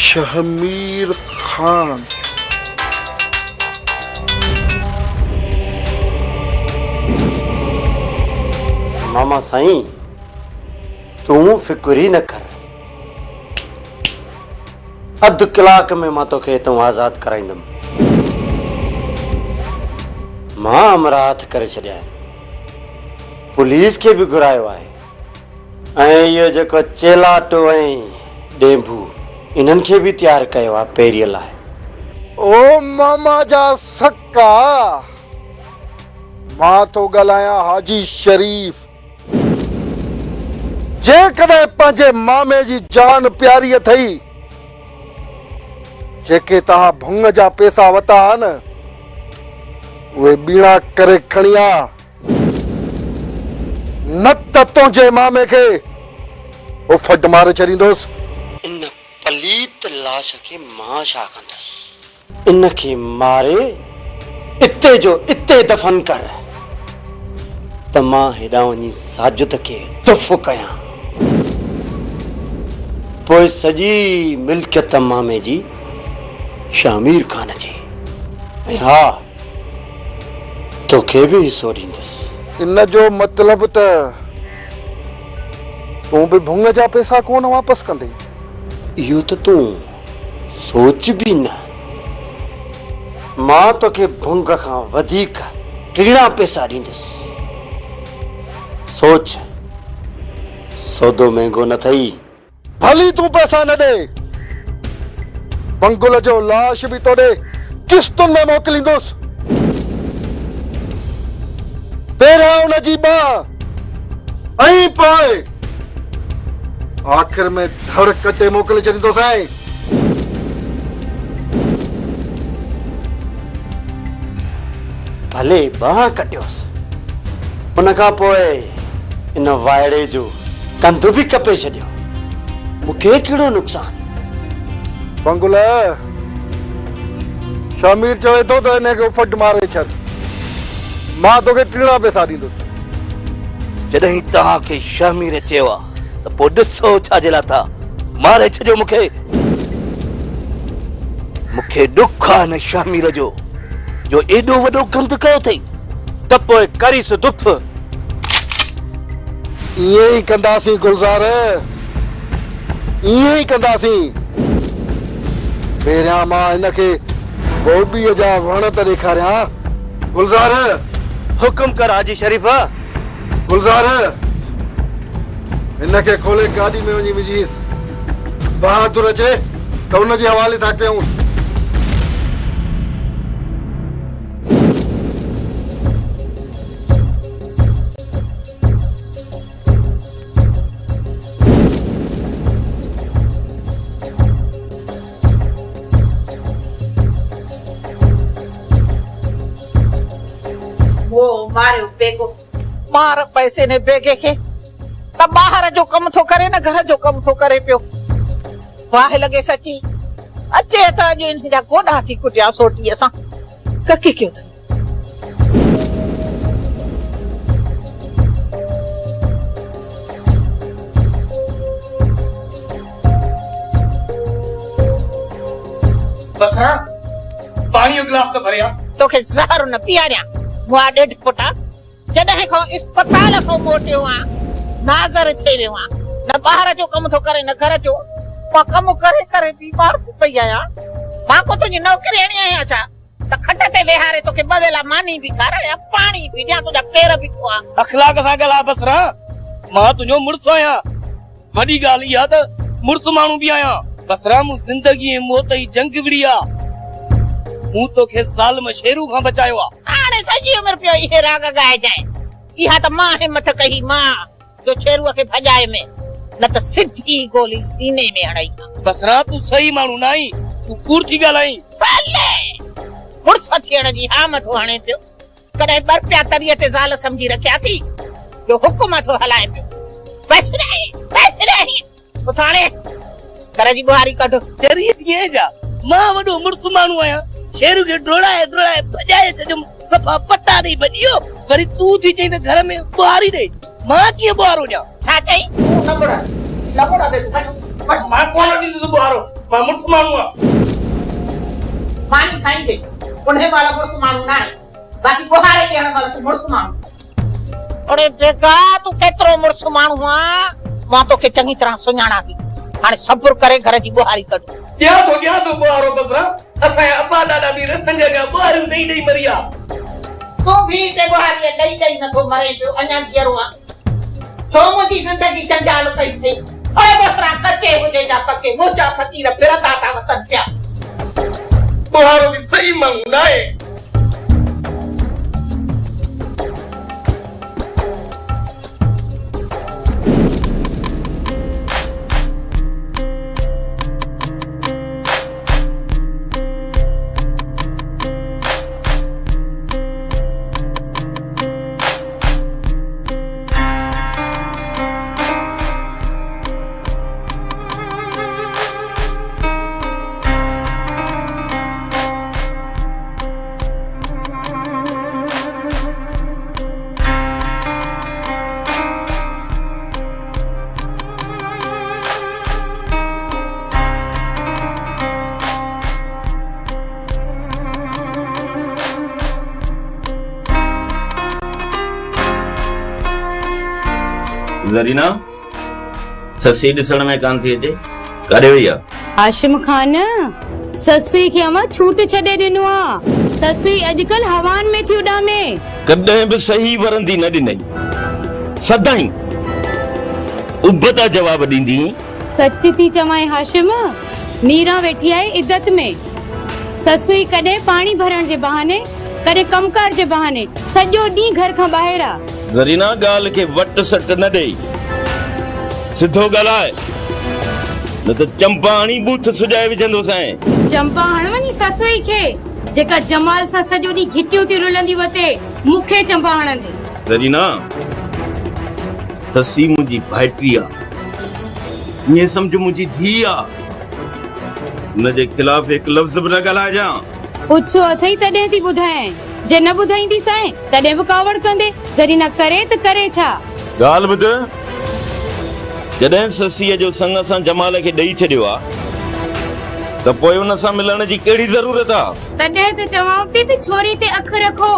शहमीर खान। मामा साईं, तू फिक्र ही न कर। अध कलाक में मां तोखे तू आजाद कराईंदम। मां अमरात करे छॾिया आहिनि, पुलिस खे बि घुरायो आहे ऐं इहो जेको चेलाटो ऐं डेंभू इन्हनि खे बि तैयार कयो आहे पहिरीं लाइ। ओ मामा जा सक्का, मां तो ॻाल्हायां हाजी शरीफ। जेकॾहिं पंहिंजे मामे जी जान प्यारी अथई, जेके तव्हां भुंग जा पैसा वता न, उहे बीणा करे खणी आ, न त तुंहिंजे मामे खे उफट मारे छॾींदुसि। इन पलीत लाश खे मां छा कंदसि? इनखे मारे इते जो इते दफ़न कर, त मां हेॾां वञी साजिद खे दुफ़ कयां। पोइ सॼी मिल्कियत मामे जी शामिर खान जी, ऐं हा, तोखे बि हिसो ॾींदुसि। इन जो मतलब त तूं बि भुंग जा पैसा कोन वापस कंदे? इहो त तूं सोच बि न। मां तोखे भुंग खां वधीक टीणा पैसा ॾींदुसि। सोच, सौदो महांगो न थई। भली तूं पैसा न ॾे, बंगुल जो लाश बि तोॾे किस्तुनि में मोकिलींदुसि। पहिरियां उन जी ॿाह ऐं पोइ आख़िर में धड़ कटे मोकिले छॾींदोसीं। भले बाह कटियोसि, उन खां पोइ इन वाइड़े जो कंधु बि कपे छॾियो। मूंखे कहिड़ो नुक़सान? बंगुल, शामिर चवे थो त हिनखे फट मारे छॾ, मां तोखे टीणा पैसा ॾींदुसि। जॾहिं तव्हांखे शामिर चयो आहे त पोइ ॾिसो छाजे लाइ था मारे छॾियो मूंखे। मूंखे ॾुख आहे न शामिर जो एॾो वॾो गंद कयो अथई। त पोइ करीसि दुफ़। ईअं ई कंदासीं गुलज़ार, ईअं ई कंदासीं। पहिरियां मां हिनखे गोबीअ जा वण त ॾेखारियां। गुलज़ार, हुकुम कर हाजी शरीफ। गुलज़ार, हिनखे खोले गाॾी में वञी विझीसि। बहादुर अचे त हुनजे हवाले था कयूं। वो मारियो बेगो, मार पैसे ने बेगे के त बाहर जो कम थो करे न घर जो कम थो करे पियो। वाह लगे सची अचे त अॼु इन जा गोॾा थी कुटिया सोटी असां ककी कयो। बस हाँ, पानी गिलास तो भरिया। तोखे ज़हर न पियारिया मुआ ॾेढ पुटा। जॾहिं खां अस्पताल खां मोटियो आ, नाज़र थी वियो आ। न ॿाहिरि जो कम थो करे न घर जो। मां कम करे करे बीमार थी पई आहियां। मां को तुंहिंजी नौकरियाणी आहियां छा त खट ते वेहारे तोखे ॿ वेला मानी बि खारायां, पाणी बि ॾियां, तुंहिंजा पेर बि धोआं। अखलाक सां ॻाल्हाए बसरा। मां तुंहिंजो मुड़ुसु आहियां। वॾी ॻाल्हि इहा त मुड़ुसु माण्हू बि आहियां। बसरा, मूं ज़िंदगी ऐं मौत जी जंग विड़ी आ। मूं तोखे ज़ालिम शेरू खां बचायो आ। हाणे सॼी उमिरि पियो इहे राग ॻाइजांइ। इहा त मां हिमत कई, मां जो शेरूअ खे भॼाए में, न त सिधी गोली सीने में हणाई। बसरा, तूं सही माण्हू न आहीं, तूं कूड़ थी ॻाल्हाईं। भले मुड़ुसु थियण जी हा थो हणे पियो। कॾहिं बरपिया तरीअ ते ज़ाल सम्झी रखिया थी जो हुकुम थो हलाए पियो। बसि रही उथाणे घर जी बुहारी कढो। चरी थिए जा मां वॾो मुड़ुसु माण्हू आहियां शेरू खे ड्रोड़ाए भॼाए छॾियुमि सफ़ा पटा ॾेई भॼियो वरी तूं थी चई त घर में ॿुहारी ॾे मां कीअं ॿुहारो ॾियां छा चई लबड़ा दे मां कोन ॾींदुसि ॿुहारो मां मुड़ुसु माण्हू आहियां पानी खाईंदे उन्हें वाला मुड़ुसु माण्हू न आहे बाक़ी बुहारे ॾियण वाला तूं मुड़ुसु माण्हू अरे बेगा तूं केतिरो मुड़ुसु माण्हू आहे मां तोखे चङी तरह सुञाणा थी हाणे सब्र करे घर जी बुहारी कढ ॾियां थो ॿुहारो बसरा असांजा अब्बा ॾाॾा बि रस्तनि जा ॿुहारियूं ॾेई मरिया तूं भी ते बुहारी ॾेई नथो मरे पियो अञा जीअरो आहे छो मुंहिंजी ज़िंदगी जंजाल पई थी ओए बसरा कचे हुजे जा पके मोचा फकीर फिरता था वतन पिया ॿुहारो बि सही माण्हू न आहे ज़रीना ससी ॾिसण में कान थी अचे काॾे वई आहे हाशिम खान ससुई खे अमा छूट छॾे ॾिनो आहे ससुई अॼुकल्ह हवान में थी उॾामे कॾहिं बि सही वरंदी न ॾिनई सदाई उबता जवाब ॾींदी सच थी चवाए हाशिम मीरा वेठी आहे इज्जत में ससुई कॾहिं पाणी भरण जे बहाने कॾहिं कमकार जे बहाने सॼो ॾींहुं घर खां ॿाहिरि आहे ज़रीना ॻाल्हि खे वट सट न ॾेई सिधो ॻाल्हाए न त चंपा हणी बूथ सुॼाए विझंदोसांइ चंपा हण वञी ससुई खे जेका जमाल सां सॼो ॾींहुं घिटियूं थी रुलंदी वते मूंखे चंपा हणंदी ज़रीना ससी मुंहिंजी भाइटी आहे ईअं सम्झ मुंहिंजी धीउ आहे हुनजे खिलाफ़ हिकु लफ़्ज़ बि न ॻाल्हाइजां पुछो अथई तॾहिं थी ॿुधाए जे न ॿुधाईंदी साईं तॾहिं बि कावड़ कंदे जरी न करे त करे छा ॻाल्हि ॿुध जॾहिं ससीअ जो संग सां जमाल खे ॾेई छॾियो आहे त पोइ हुन सां मिलण जी कहिड़ी ज़रूरत आहे तॾहिं त चवां थी त छोरी ते अख रखो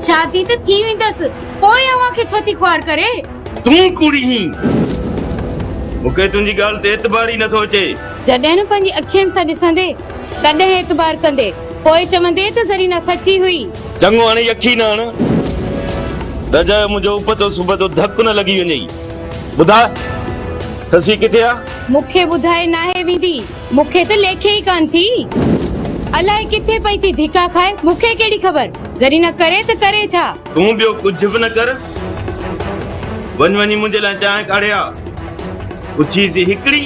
शादी त थी वेंदसि पोइ अव्हां खे छो थी ख्वार करे तूं कुड़ी मूंखे तुंहिंजी ॻाल्हि ते एतबार ई नथो अचे जॾहिं न पंहिंजी अखियुनि सां ॾिसंदे तॾहिं एतबार कंदे पोइ चवंदे त ज़रीना सची हुई चङो हाणे यकी न हण रज मुंहिंजो उपतो सुबतो धक न लॻी वञई ॿुधाए ससी किथे आहे मूंखे ॿुधाए नाहे वेंदी मूंखे त लेखे ई कान थी अलाए किथे पई थी धिका खाए मूंखे कहिड़ी ख़बर ज़रीना करे त करे छा तूं ॿियो कुझु बि न कर वञी मुंहिंजे लाइ चांहि काढ़े आ पुछीसीं हिकिड़ी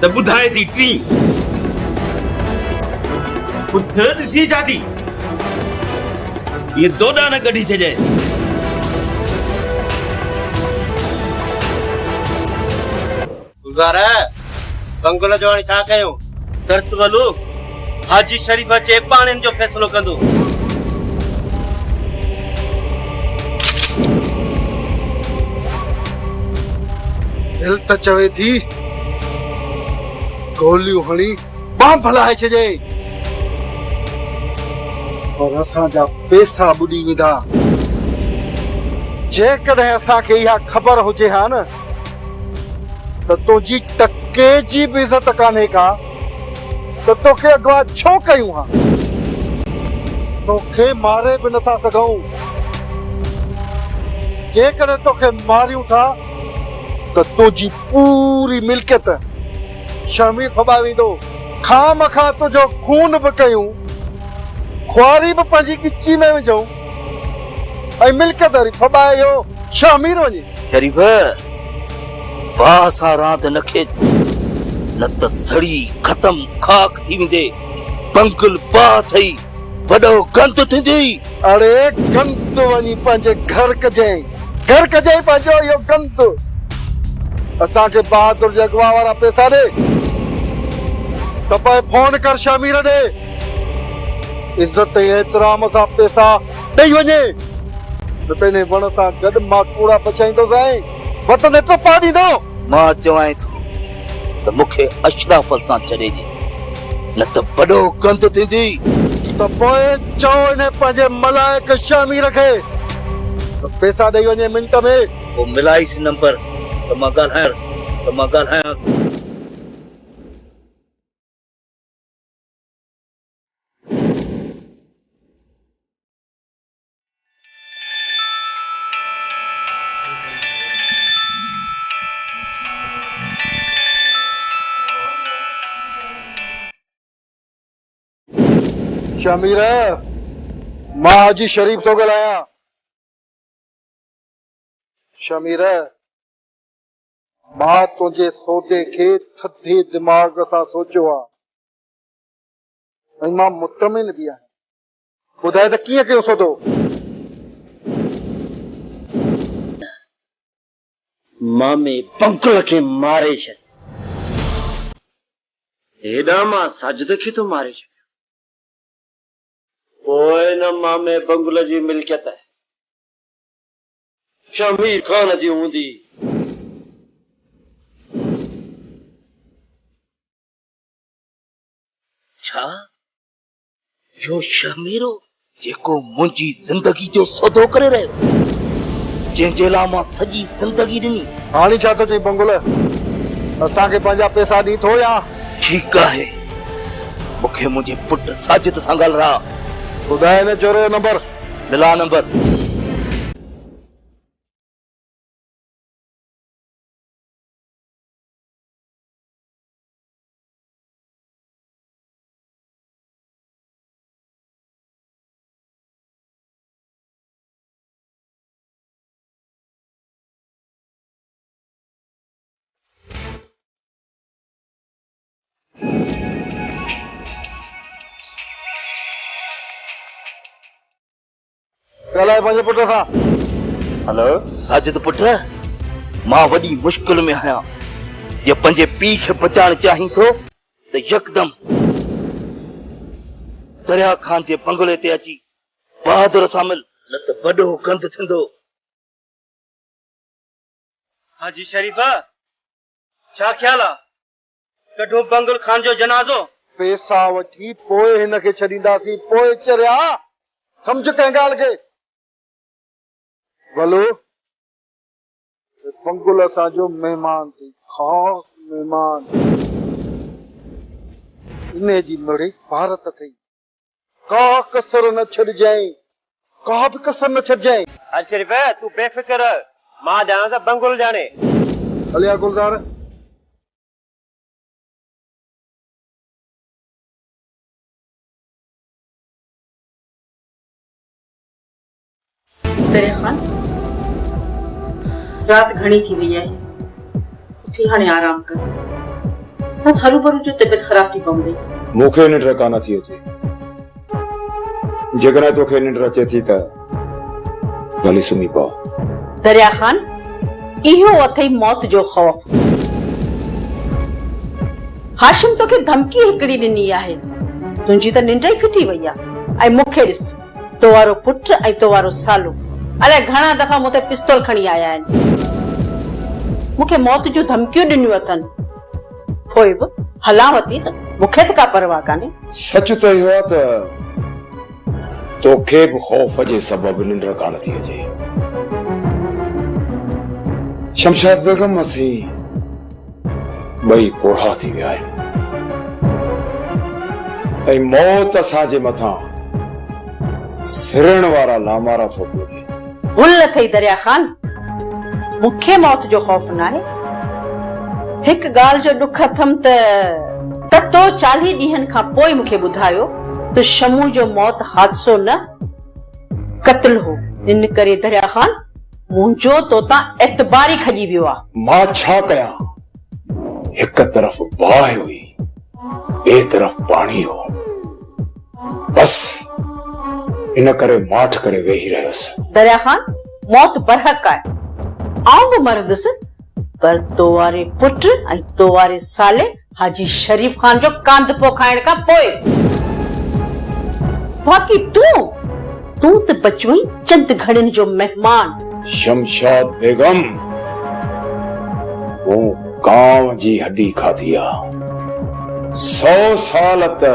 त ॿुधाए थी टी पुछ ॾिसी जाती ये दोडा न कढी छॾे गुज़ार बंगुल जो हाणे छा कयूं दर्स वलू हाजी शरीफ अचे पाण जो फ़ैसिलो कंदो दिल त चवे थी गोलियूं हणी बांह भलाए छॾे और असांजा पैसा ॿुॾी वेंदा जेकॾहिं असांखे इहा ख़बर हुजे हा न त तुंहिंजी टके जी बि इज़त कान्हे का त तोखे अॻिवां छो कयूं हा तोखे मारे बि नथा सघूं जेकॾहिं तोखे मारियूं था त तुंहिंजी पूरी मिल्कियत शमीर फॿाए वेंदो खामखा तुंहिंजो खून बि कयूं ख्वारी बि पंहिंजी गिची में विझूं ऐं मिल्कियत वरी फॿाए इहो शमीर वञे शरीफ बाह सां रांदि न खेॾ न त सड़ी ख़तम खाक थी वेंदे पंगुल बाह थई वॾो गंद थींदी अरे गंद वञी पंहिंजे घर कजांइ पंहिंजो इहो गंद असांखे बहादुर जे अॻुवा वारा पैसा ॾे तपाईं फोन कर शामीर ॾे इज्जत ऐं एतिराम सां पैसा ॾेई वञे त पंहिंजे वण सां गॾु मां कूड़ा पचाईंदो साईं वतन एतिरो पा ॾींदो मां चवां थो त मूंखे अशराफ सां छॾे ॾे न त वॾो गंद थींदी त पोइ चओ इन पंहिंजे मलाइक शामीर खे त पैसा ॾेई वञे मिंट में पोइ मिलाइस नंबर त मां ॻाल्हायां शामीर मां हाजी शरीफ थो ॻाल्हायां शामीर मां तुंहिंजे सौदे खे थधे दिमाग़ सां सोचियो आहे ऐं मां मुतमिन बि आहियां ॿुधाए त कीअं कयो सौदो मामे पंकुल खे मारे छॾ हेॾा मां साजिद खे तो मारे छॾ पोइ न मामे बंगुल जी मिल्कियत शमीर खान जी हूंदी छा यो शमीरो जेको मुंहिंजी ज़िंदगी जो सौदो करे रहियो जंहिंजे लाइ मां सॼी ज़िंदगी ॾिनी हाणे छा थो चई बंगुल असांखे पंहिंजा पैसा ॾी थो या ठीकु आहे मूंखे मुंहिंजे पुट साजिद सां ॻाल्हाए ॿुधाए न चोर जो नंबर मिला नंबर ॻाल्हाए पंहिंजे पुट सां हेलो साजिद पुट मां वॾी मुश्किल में आहियां जे पंहिंजे पीउ खे बचाइण चाहीं थो त यकदम दरिया खान जे बंगले ते अची बहादुर सां मिल न त वॾो गंद थींदो हाजी शरीफा छा ख्याल आहे कढो बंगुल खान जो जनाज़ो पैसा वठी पोइ हिनखे छॾींदासीं पोइ चरिया सम्झ कंहिं ॻाल्हि खे भलो बंगुल असांजो महिमान थी ख़ास महिमान इन जी मड़ी भारत थी का कसर न छॾजांइ का बि कसर न छॾजांइ हाजी शरीफा तू बेफिक्र मां ॼाणा त बंगुल ॼाणे हलिया गुलज़ार दरिया खान रात घणी थी वई आहे उथी हाणे आराम कर न हरू भरू जो तबियत ख़राब थी पवंदी मूंखे निंड कान थी अचे जेकॾहिं तोखे निंड अचे थी त भली सुम्ही पओ दरिया खान इहो अथई मौत जो ख़ौफ़ हाशिम तोखे धमकी हिकिड़ी ॾिनी आहे तुंहिंजी त निंड ई फिटी वई आहे ऐं मूंखे ॾिस तो वारो पुट ऐं तो वारो सालो अलाए घणा दफ़ा मूं ते पिस्तौल खणी आया आहिनि मूंखे मौत जूं धमकियूं ॾिनियूं अथनि पोइ बि हलावती न मूंखे त का परवाह कान्हे सच त इहो आहे त तोखे बि ख़ौफ़ जे सबबु निंड कान थी अचे शमशाद बेगम असीं ॿई पोढ़ा थी विया आहियूं ऐं मौत असांजे मथां सिरण वारा लामारा थो पियो ॾे भुल अथई दरिया खान मूंखे मौत जो ख़ौफ़ न आहे हिकु ॻाल्हि जो ॾुख अथमि त तो 40 ॾींहंनि खां पोइ मूंखे ॿुधायो त शमू जो मौत हादसो न क़त्ल हो इन करे दरिया खान मुंहिंजो तो तां एतबारी खॼी वियो आहे मां छा कयां हिकु तरफ़ बाहि हुई ॿिए तरफ़ पाणी हो बस इन करे माठ करे वेही रहियुसि दरिया खान मौत बरहक आहे आऊं बि मरंदुसि पर तो वारे पुट ऐं तो वारे साले हाजी शरीफ खान जो कांद पोखाइण का पोए। बाकी तू तो बचवई चंद घड़िन जो मेहमान। शमशाद बेगम वो गांव जी हड्डी खाधी आ। 100 साल त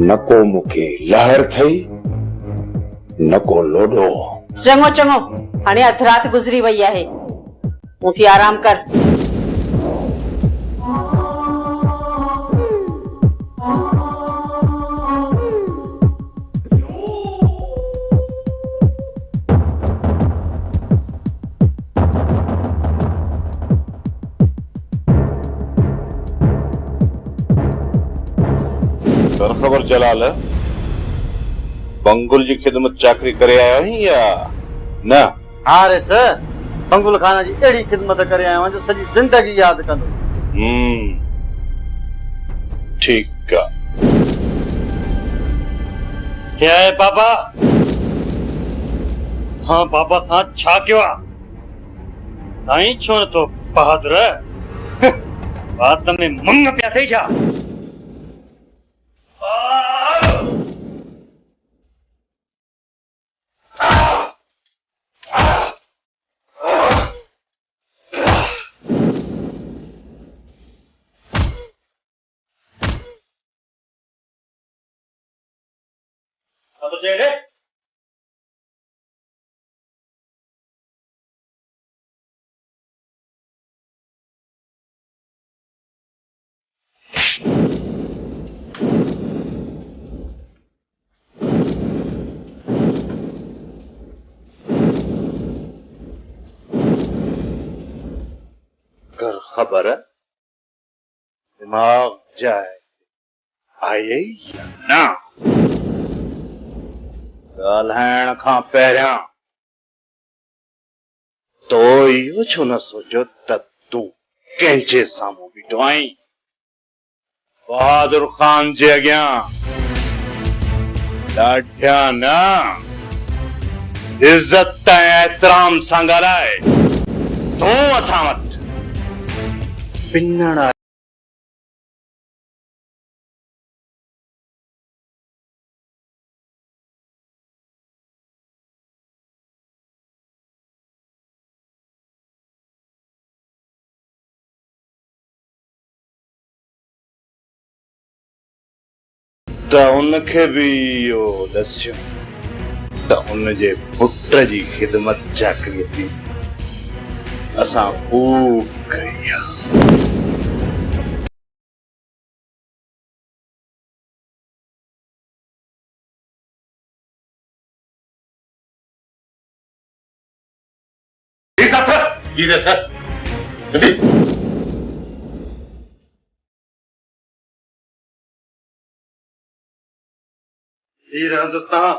नको मुखे लहर थई नको लोडो। चङो चङो हाणे अधु रात गुज़री वई आहे, उठी आराम कर। ख़बर जलाल बंगुल जी खिदमत चाकरी करे आया आहीं या न? हाँ रे सर, बंगुल खाना जी अड़ी खिदमत करे आया जो सजी जिंदगी याद कंदो। ठीक है। क्या है पापा? हाँ पापा साथ छा क्यों आ? ताई छोड़ तो बहादुर बात में मंग प्या थे छा? तो जेड़े कर खबर दिमाग जाए आए या ना? ॻाल्हाइण खां पहिरियां तो इहो छो न सोचियो त तूं कंहिंजे साम्हूं बीठो आहीं? बहादुर खान जे अॻियां ॾाढिया न इज़त ऐं एहतराम सां ॻाल्हाए। तूं असां वटि पिनण त उनखे बि इहो दस्यो त उनजे पुट जी खिदमत चाकरी थी असां खूब कई आहे। जी सर हिंदुस्तान